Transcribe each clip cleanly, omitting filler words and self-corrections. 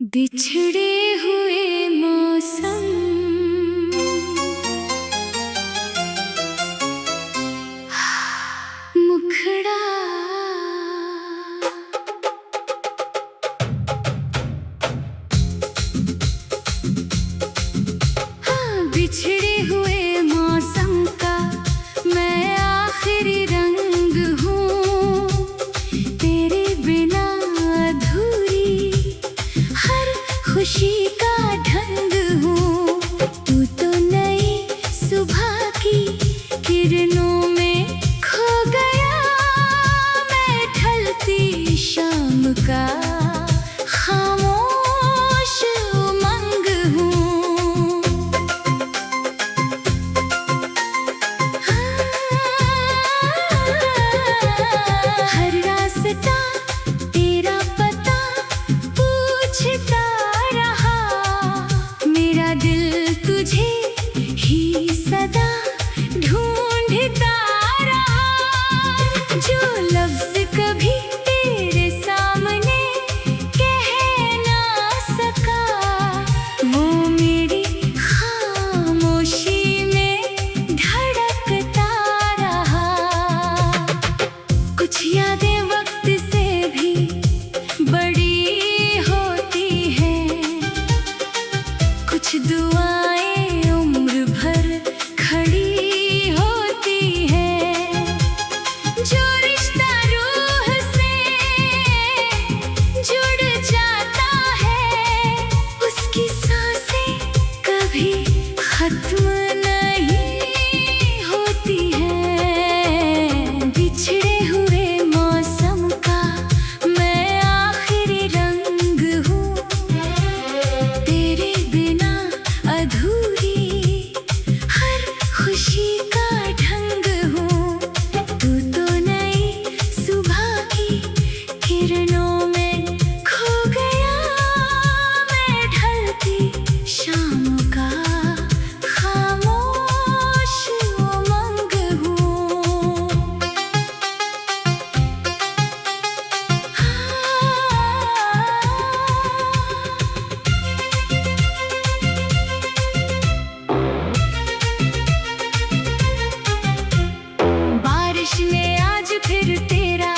बिछड़े हुए मौसम मुखड़ा बिछड़े हुए मौसम का मैं आखिरी रंग हूँ। तेरे बिना अधूरी हर खुशी का ढंग हूँ। तू तो नई सुबह की किरणों में खो गया, मैं ढलती शाम का खामोश उमंग हूँ। हर रास्ता तेरा पता पूछता रहा, मेरा दिल तुझे ही सदा ढूंढता रहा। जो लफ्ज कभी तेरे सामने कह ना सका, वो मेरी खामोशी में धड़कता रहा। कुछ यादें वक्त से भी बड़ी होती हैं, कुछ दुआएं उम्र भर खड़ी होती हैं। जो रिश्ता रूह से जुड़ जाता है, उसकी सांसें कभी खत्म नहीं होती हैं। बिछड़े हुए मौसम का मैं आखिरी रंग हूँ। तेरे बिना अधूरी हर खुशी का ढंग हूँ। तू तो नई सुबह की किरणों में खो गया, मैं ढलती शाम का खामोश उमंग हूँ। बारिश ने आज फिर तेरा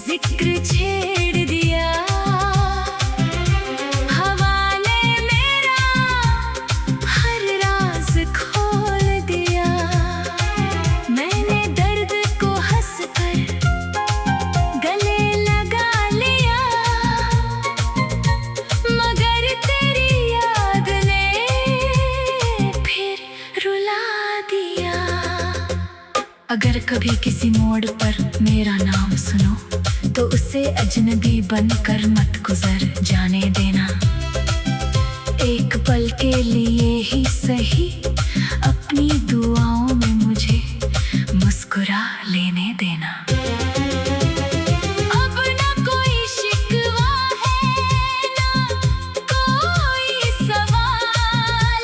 जिक्र छेड़ दिया, हवा ने मेरा हर राज खोल दिया। मैंने दर्द को हंसकर गले लगा लिया, मगर तेरी याद ने फिर रुला दिया। अगर कभी किसी मोड़ पर मेरा नाम सुनो, तो उसे अजनबी बनकर मत गुजर जाने देना। एक पल के लिए ही सही अपनी दुआओं में मुझे मुस्कुरा लेने देना। अब ना कोई शिकवा है, ना कोई सवाल,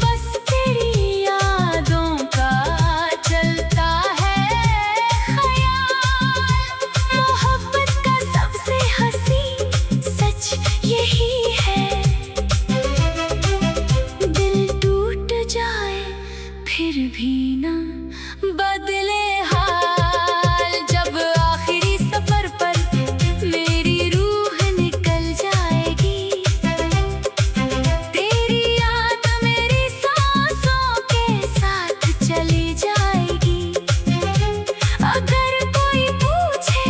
बस तेरी यादों का चलता है ख्याल। मोहब्बत का सबसे हंसी सच यही है, दिल टूट जाए फिर भी ना बदले हाल। जब आखिरी सफर पर मेरी रूह निकल जाएगी, तेरी याद मेरी सांसों के साथ चली जाएगी। अगर कोई पूछे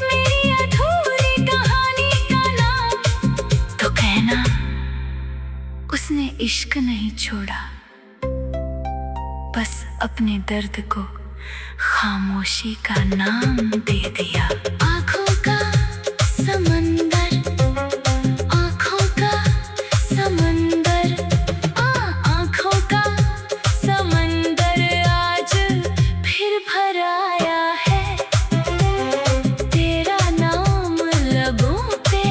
मेरी अधूरी कहानी का नाम, तो कहना उसने इश्क नहीं छोड़ा, बस अपने दर्द को खामोशी का नाम दे दिया। आँखों का समंदर, आँखों का समंदर, आँखों का समंदर आज फिर भर आया है। तेरा नाम लबों पे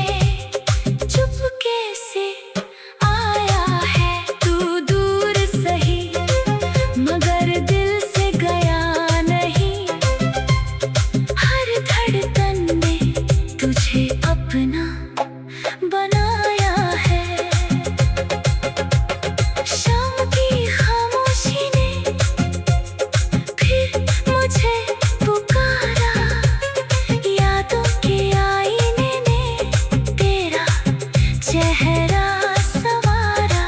चुपके से आया है। तू दूर सही मगर दिल से गया नहीं, हर धड़कन में चेहरा संवारा।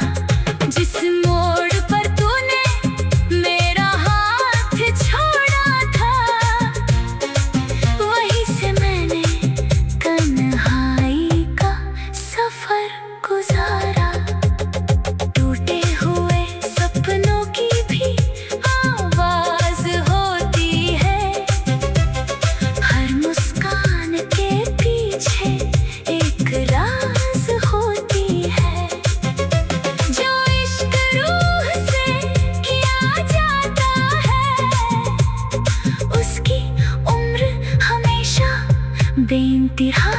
जिस मोड़ पर तूने मेरा हाथ छोड़ा था, वहीं से मैंने तन्हाई का सफर गुजारा। टूटे हुए सपनों की भी आवाज होती है, हर मुस्कान के पीछे एक राज होती है। जो इश्क रूह से किया जाता है, उसकी उम्र हमेशा बेइंतहा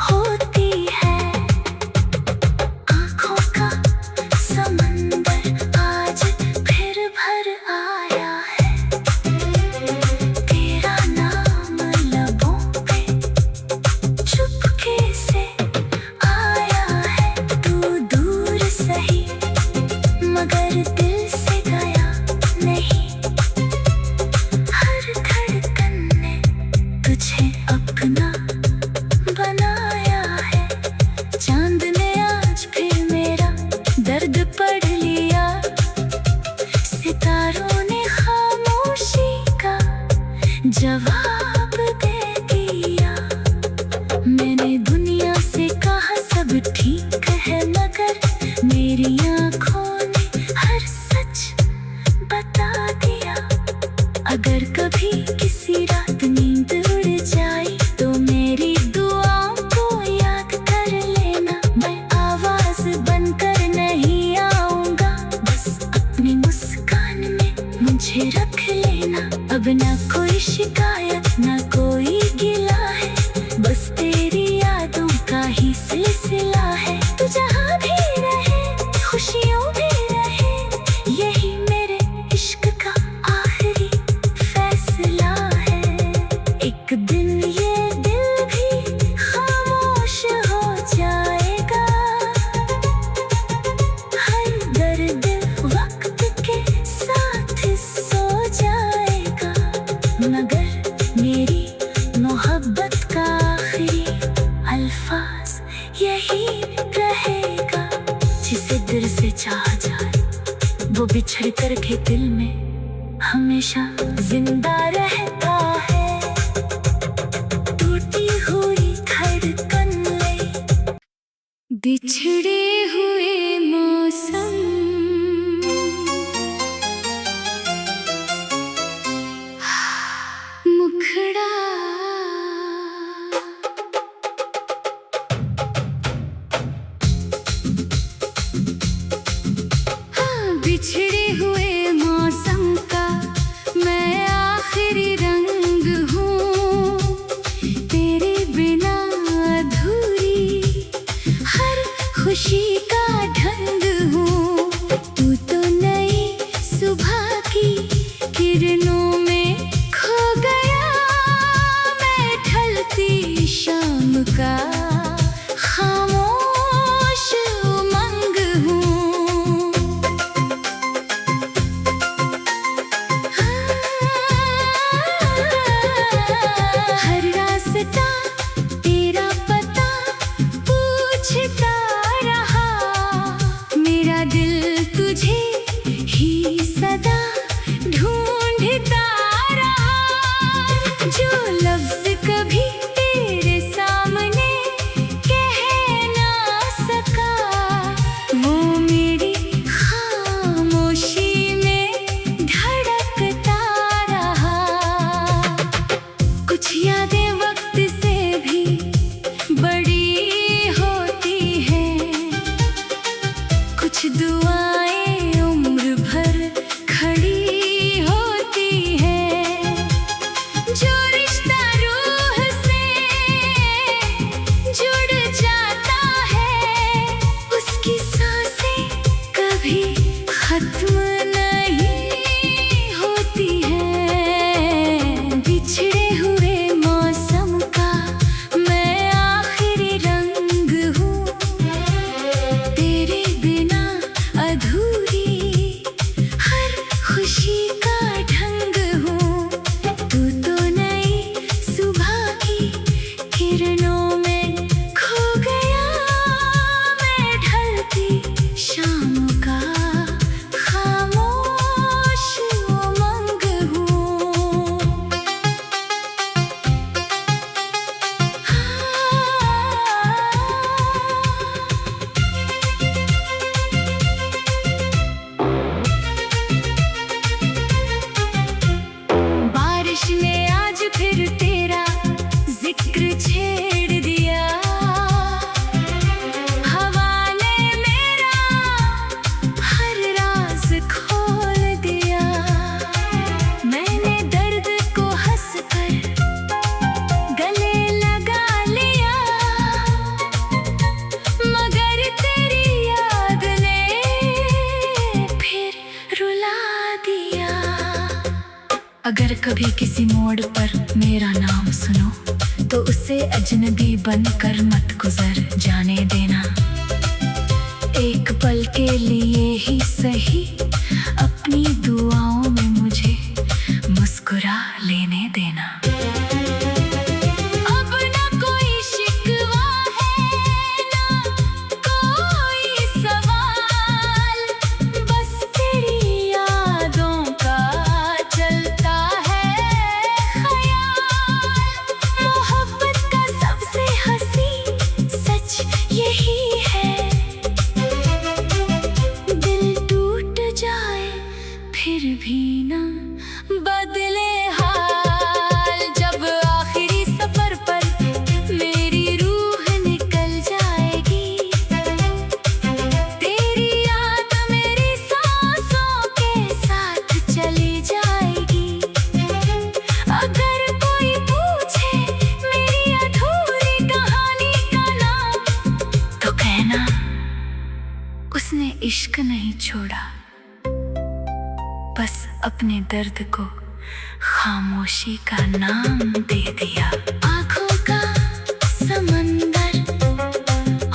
होती है। आँखों का समंदर आज फिर भर आया है, तेरा नाम लबों पे चुपके से आया है। तू दूर सही मगर दिल से गया नहीं, हर धड़कन ने तुझे अपना बनाया है। चांद ने आज फिर मेरा दर्द पढ़ लिया, सितारों ने खामोशी का जवाब दे दिया। मैंने दुनिया से कहा सब ठीक है, मगर मेरी आँखों ने हर सच बता दिया। अगर कभी किसी रात नींद उड़ जाए तो मेरी दुआओं को याद कर लेना। मैं आवाज बनकर नहीं आऊंगा, बस अपनी मुस्कान में मुझे रख लेना। अब ना कोई शिकायत ना कोई गिला है, बस तेरी यादों का ही सिलसिला है। तू जहाँ भी रहे खुशियों भी रहे, यही मेरे इश्क का आखिरी फैसला है। एक दिन ये दिल भी खामोश हो जाएगा, हर दर्द वक्त के साथ सो जाएगा। मगर मेरी मोहब्बत का आखिरी अल्फाज यही रहेगा। जिसे दिल से चाहा जाए वो बिछड़ कर के दिल में हमेशा जिंदा रहता है। टूटी हुई धड़कन ले बिछड़े हुए मौसम, मुखड़ा बिछड़े हुए मौसम का मैं आखिरी रंग हूँ, तेरे बिना अधूरी हर खुशी का ढंग हूँ। तू तो नई सुबह की किरणों में खो गया, मैं ढलती शाम का खामोश उमंग हूँ। हर रास्ता तेरा पता पूछता रहा अगर कभी किसी मोड़ पर मेरा नाम सुनो तो उसे अजनबी बनकर मत गुजर जाने देना। एक पल के लिए ही सही अपनी दुआओं में मुझे मुस्कुरा लेने देना। अब ना कोई शिकवा है ना कोई सवाल, बस तेरी यादों का चलता है ख्याल। मोहब्बत का सबसे हंसी सच यही है, दिल टूट जाए फिर भी ना बदले हाल। जब आखिरी सफर पर मेरी रूह निकल जाएगी, तेरी याद मेरी सांसों के साथ चली जाएगी। अगर कोई पूछे मेरी अधूरी कहानी का नाम तो कहना उसने इश्क नहीं छोड़ा, बस अपने दर्द को खामोशी का नाम दे दिया। आँखों का समंदर,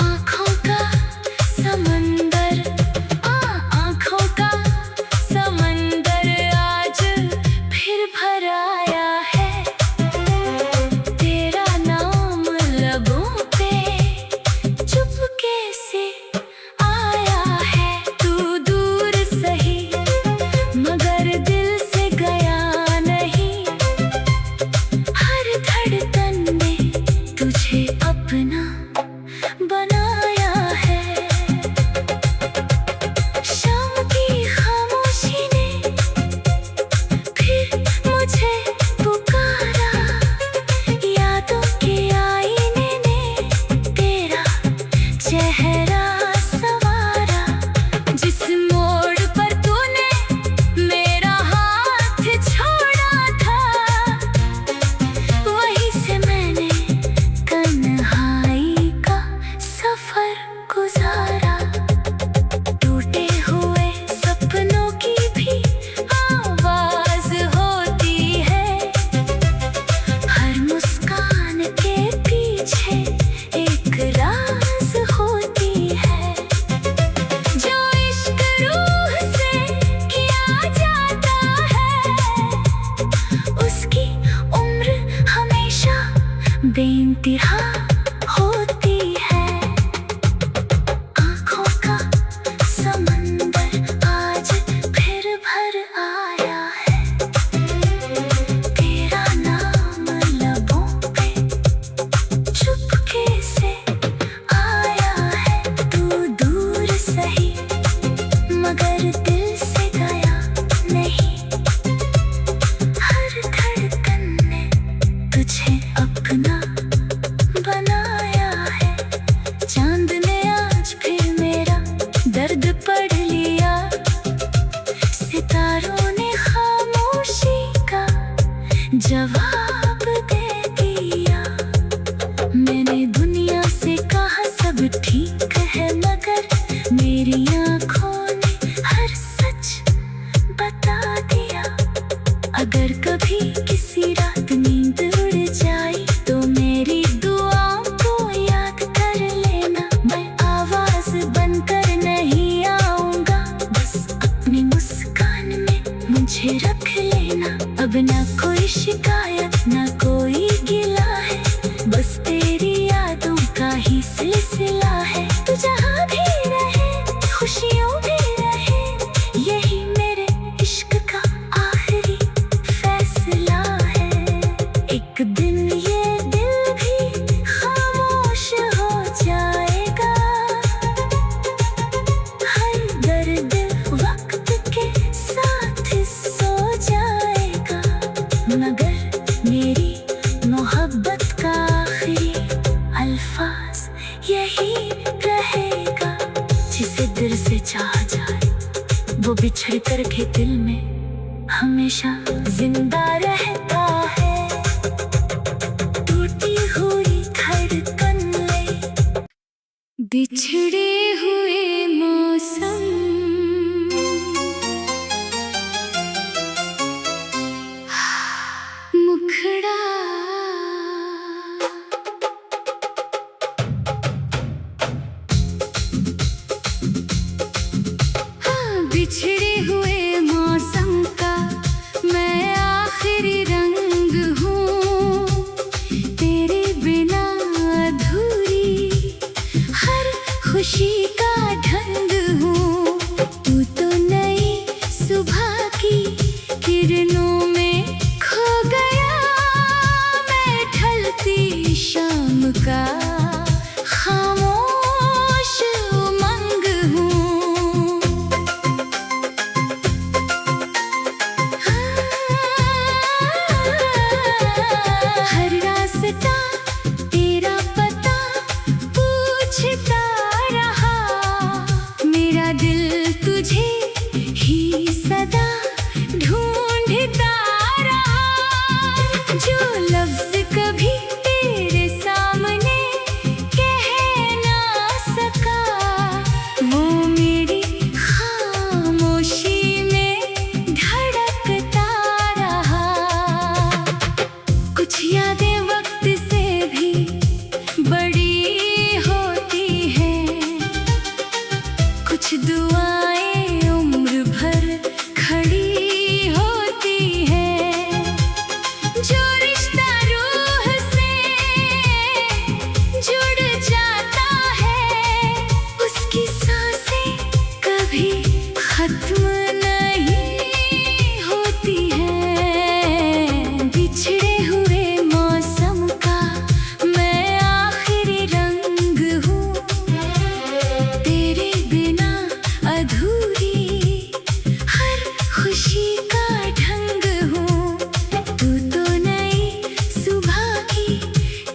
आँखों का समंदर, आँखों का समंदर आज फिर भर आया है। तेरा नाम लबों पे चुपके से आया है। तू दूर सही मगर दिल से गया नहीं, हर धड़कन ने तुझे अपना बनाया है। शाम की खामोशी ने फिर मुझे पुकारा, यादों के आईने ने तेरा चेहरा संवारा। जिस मोड़ पर तूने मेरा हाथ छोड़ा था, वहीं से मैंने तन्हाई का सफर गुजारा। टूटे हुए सपनों की भी आवाज होती है, हर मुस्कान के पीछे एक राज होती है। जो इश्क रूह से किया जाता है, उसकी उम्र हमेशा बेइंतहा होती है। आँखों का समंदर आज फिर भर आया है। तेरा नाम लबों पे चुपके से आया है। तू दूर सही मगर दिल से गया नहीं, हर धड़कन ने तुझे अपना बनाया है। चांद ने आज फिर मेरा दर्द पढ़ लिया, सितारों ने खामोशी का जवाब दे दिया। मैंने दुनिया से कहा सब ठीक है, मगर मेरी आँखों ने हर सच बता दिया। अगर कभी किसी रात नींद उड़ जाए तो मेरी दुआओं को याद कर लेना। मैं आवाज बनकर नहीं आऊंगा, बस अपनी मुस्कान में मुझे रख लेना। अब ना कोई शिकायत ना कोई गिला है, बस तेरी यादों का ही सिलसिला है। तू जहाँ भी रहे खुशियों भी रहे, यही मेरे इश्क का आखिरी फैसला है। एक दिन ये दिल भी खामोश हो जाएगा, हर दर्द वक्त के साथ सो जाएगा। मगर मेरी मोहब्बत का आखिरी अल्फाज यही रहेगा। जिसे दिल से चाहा जाए वो बिछड़ कर के दिल में हमेशा जिंदा रहता है। टूटी हुई धड़कन में बिछड़े हुए मौसम बिछड़े हुए मौसम का मैं आखिरी रंग हूँ, तेरे बिना अधूरी हर खुशी का ढंग हूँ। तू तो नई सुबह की किरणों में खो गया, मैं ढलती शाम का खामोश उमंग हूँ। हर रास्ता तेरा पता पूछता रहा, मेरा दिल तुझे ही सदा ढूंढता रहा। जो लफ्ज कभी तेरे सामने कह ना सका, वो मेरी खामोशी में धड़कता रहा। कुछ यादें वक्त से भी बड़ी होती हैं, कुछ दुआएं उम्र भर खड़ी होती हैं। जो रिश्ता रूह से जुड़ जाता है, उसकी सांसें कभी खत्म नहीं होती हैं। बिछड़े हुए मौसम का मैं आखिरी रंग हूँ, तेरे बिना अधूरी हर खुशी का ढंग हूँ। तू तो नई सुबह की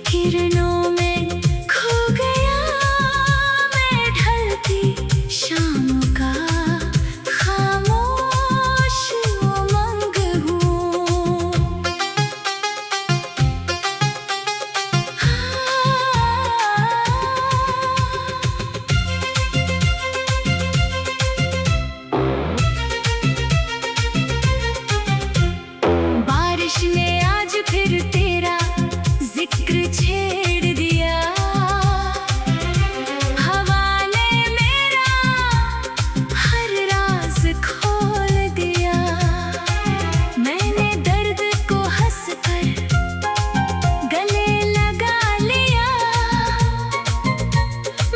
किरणों में खो गया, मैं ढलती शाम का खामोश उमंग हूँ। बारिश ने आज फिर तेरा जिक्र छेड़ दिया, हवा ने मेरा हर राज खोल दिया। मैंने दर्द को हंस कर गले लगा लिया,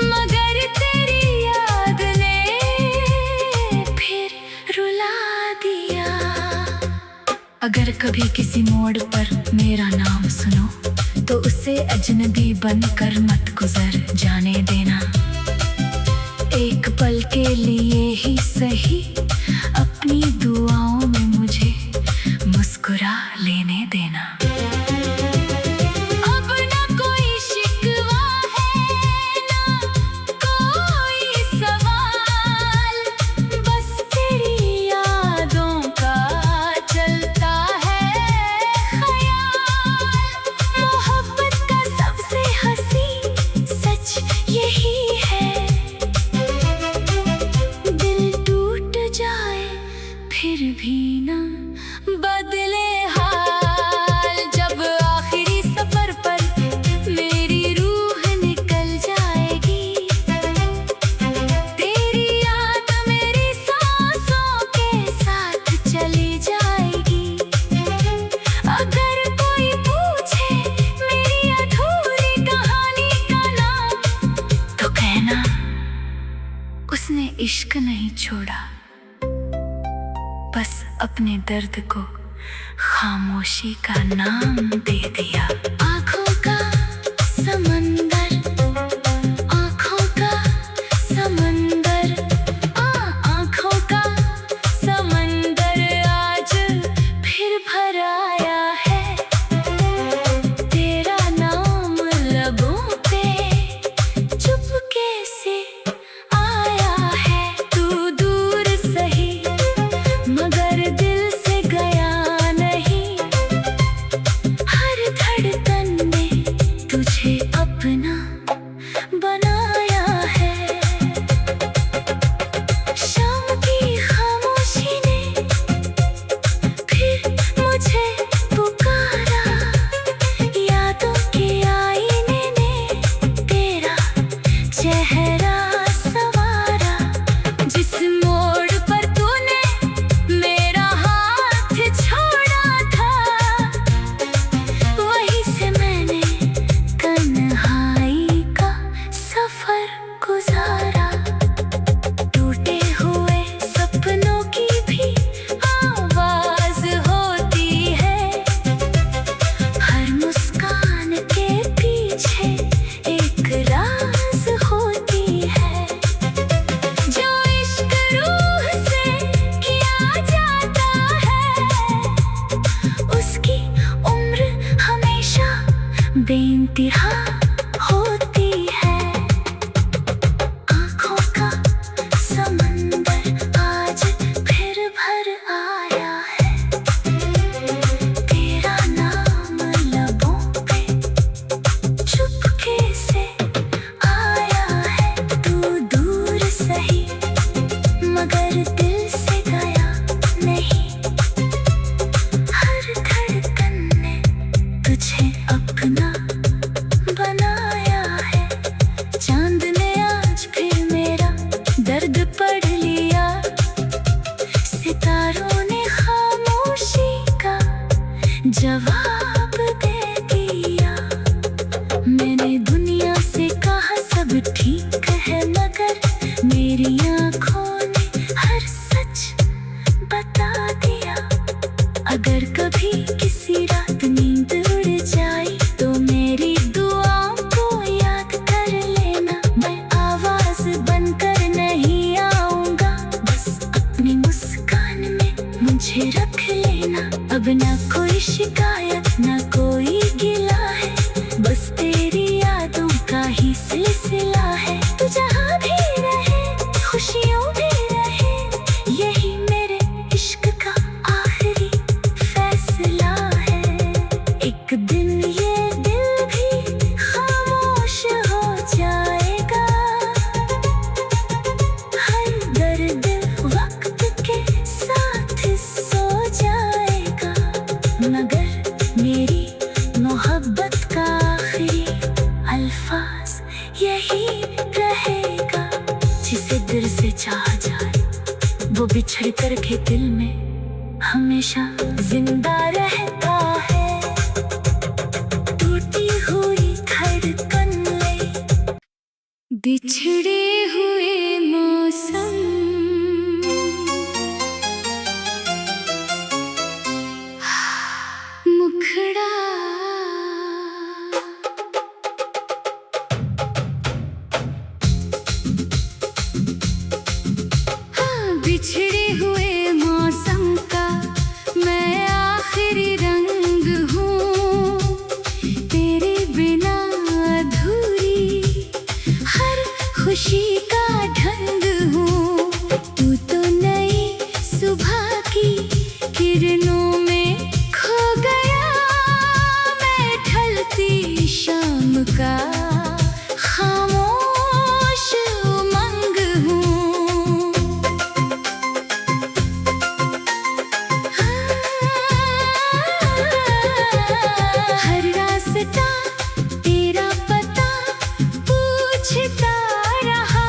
मगर तेरी याद ने फिर रुला दिया। अगर कभी किसी मोड़ पर मेरा नाम सुनो, तो उसे अजनबी बनकर मत गुजर जाने देना। एक पल के लिए ही सही अपनी दुआओं में मुझे मुस्कुरा लेने देना। अब ना कोई शिकवा है, ना कोई सवाल, बस तेरी यादों का चलता है ख्याल। मोहब्बत का सबसे हंसी सच यही है, दिल टूट जाए फिर भी ना बदले हाल। जब आखिरी सफर पर मेरी रूह निकल जाएगी, तेरी याद मेरी सांसों के साथ चली जाएगी। अगर कोई पूछे मेरी अधूरी कहानी का नाम, तो कहना उसने इश्क नहीं छोड़ा, बस अपने दर्द को खामोशी का नाम दे दिया। आँखों का समंदर, आँखों का समंदर, आँखों का समंदर आज फिर भर आया है। तेरा नाम लबों पे चुपके से आया है। तू दूर सही मगर दिल से गया नहीं, हर धड़कन में इशारा, टूटे हुए सपनों की भी आवाज होती है। हर मुस्कान के पीछे एक राज होती है। जो इश्क रूह से किया जाता है, उसकी उम्र हमेशा बेइंतहा होती है। आँखों का समंदर आज फिर भर आया है। तेरा नाम लबों पे चुपके से आया है। तू दूर सही मगर दिल से गया नहीं। हर धड़कन ने तुझे अपना बनाया है। चांद ने आज फिर मेरा दर्द पढ़ लिया। सितारों ने खामोशी का जवाब दे दिया। मैंने दुनिया से कहा सब ठीक है, मगर मेरी आँखों ने हर सच बता दिया। अगर कभी किसी रात नींद उड़ जाए तो मेरी दुआओं को याद कर लेना। मैं आवाज बनकर नहीं आऊंगा, बस अपनी मुस्कान में मुझे रख लेना। अब ना कोई शिकायत ना कोई गिला है, बस तेरी यादों का ही सिलसिला है। तू जहाँ भी रहे खुशियों भी रहे, यही मेरे इश्क का आखिरी फैसला है। एक दिन ये दिल भी खामोश हो जाएगा। हर दर्द वक्त के साथ सो जाएगा, मगर मेरी मोहब्बत का आखिरी अल्फाज यही रहेगा। जिसे दिल से चाहा जाए वो बिछड़ कर के दिल में हमेशा जिंदा रहता है। टूटी हुई धड़कन ले बिछड़े हुए मौसम, मुखड़ा बिछड़े हुए मौसम का मैं आखिरी रंग हूँ। तेरे बिना अधूरी हर खुशी का ढंग हूँ। तू तो नई सुबह की किरणों में खो गया। मैं ढलती शाम का खामोश उमंग हूँ। हर रास्ता तेरा पता पूछता रहा,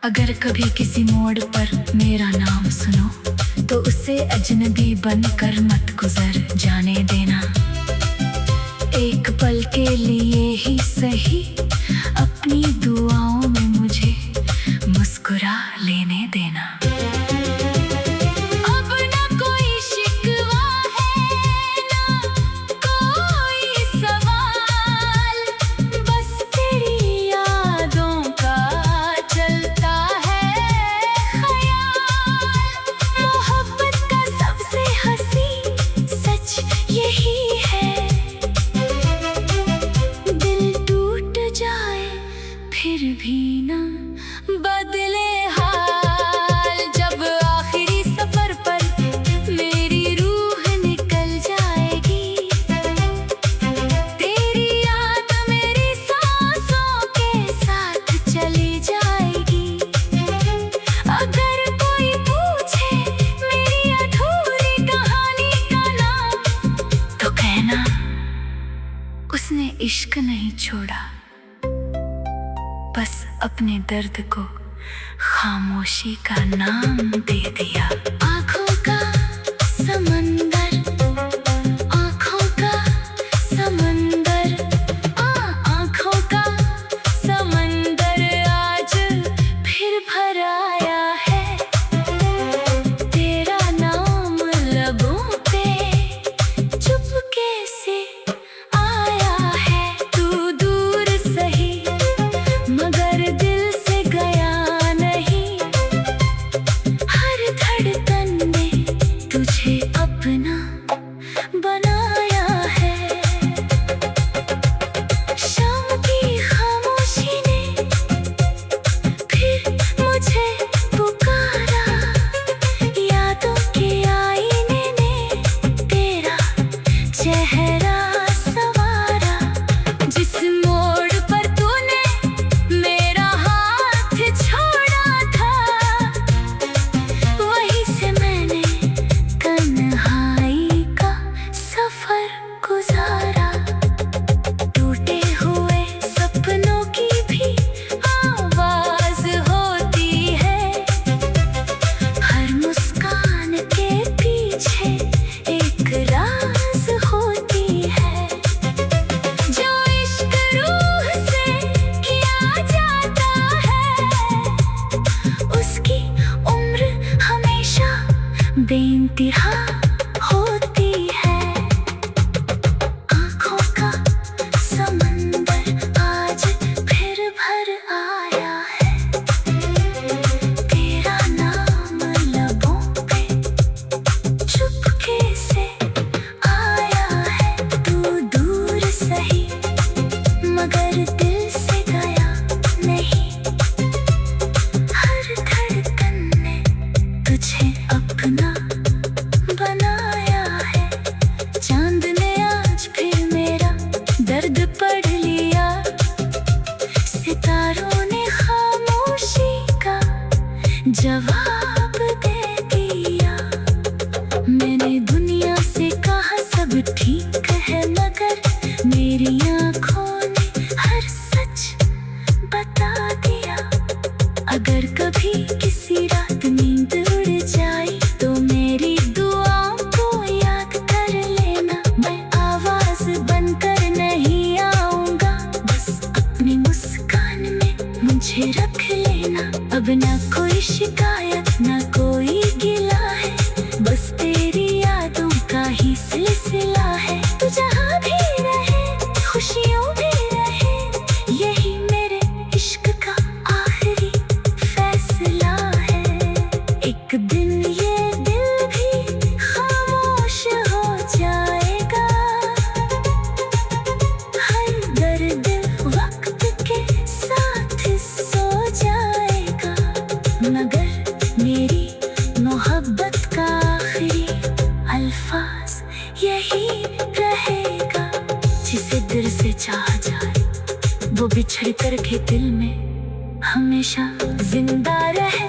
अगर कभी किसी मोड़ पर मेरा नाम सुनो तो उसे अजनबी बनकर मत गुजर जाने देना। एक पल के लिए ही सही अपनी दुआओं में मुझे मुस्कुरा लेने देना। अब ना कोई शिकवा है ना कोई सवाल, बस तेरी यादों का चलता है ख्याल। मोहब्बत का सबसे हसीन सच यही है, दिल टूट जाए फिर भी ना बदले हाल। जब आखिरी सफर पर मेरी रूह निकल जाएगी, तेरी याद मेरी सांसों के साथ चली जाएगी। अगर कोई पूछे मेरी अधूरी कहानी का नाम तो कहना उसने इश्क नहीं छोड़ा, बस अपने दर्द को खामोशी का नाम दे दिया। आँखों का समंदर, आँखों का समंदर, आँखों का समंदर आज फिर भर आया है। तेरा नाम लबों पे चुपके से आया है। तू दूर सही मगर दिल से गया नहीं, हर धड़कन ने तुझे अपना बनाया है। शाम की खामोशी ने फिर मुझे पुकारा, यादों के आईने ने तेरा चेहरा संवारा। जिस मोड़ पर तूने मेरा हाथ छोड़ा था, वहीं से मैंने तन्हाई का सफर गुजारा। टूटे हुए सपनों की भी आवाज होती है, हर मुस्कान के पीछे एक राज होती है। जो इश्क रूह से किया जाता है, उसकी उम्र हमेशा बेइंतहा होती है। आँखों का समंदर आज फिर भर आया है। तेरा नाम लबों पे चुपके से आया है। तू दूर सही मगर दिल से गया नहीं, हर धड़कन ने तुझे अपना बनाया है। चांद ने आज फिर मेरा दर्द पढ़ लिया, सितारों ने खामोशी का जवाब दे दिया। मैंने दुनिया से कहा सब ठीक है, मगर मेरी आँखों ने हर सच बता दिया। अगर कभी किसी रात नींद उड़ जाए तो मेरी दुआओं को याद कर लेना। मैं आवाज बनकर नहीं आऊंगा, बस अपनी मुस्कान में मुझे रख लेना। अब ना कोई शिकायत ना कोई गिला है, बस तेरी यादों का ही सिलसिला है। तू जहाँ भी रहे खुशियों भी रहे, यही मेरे इश्क का आखिरी फैसला है। एक दिन ये दिल भी खामोश हो जाएगा, हर दर्द वक्त के साथ सो जाएगा। मगर मेरी मोहब्बत का आखिरी अल्फाज यही रहेगा। जिसे दिल से चाहा जाए वो बिछड़ कर के दिल में हमेशा जिंदा रहे।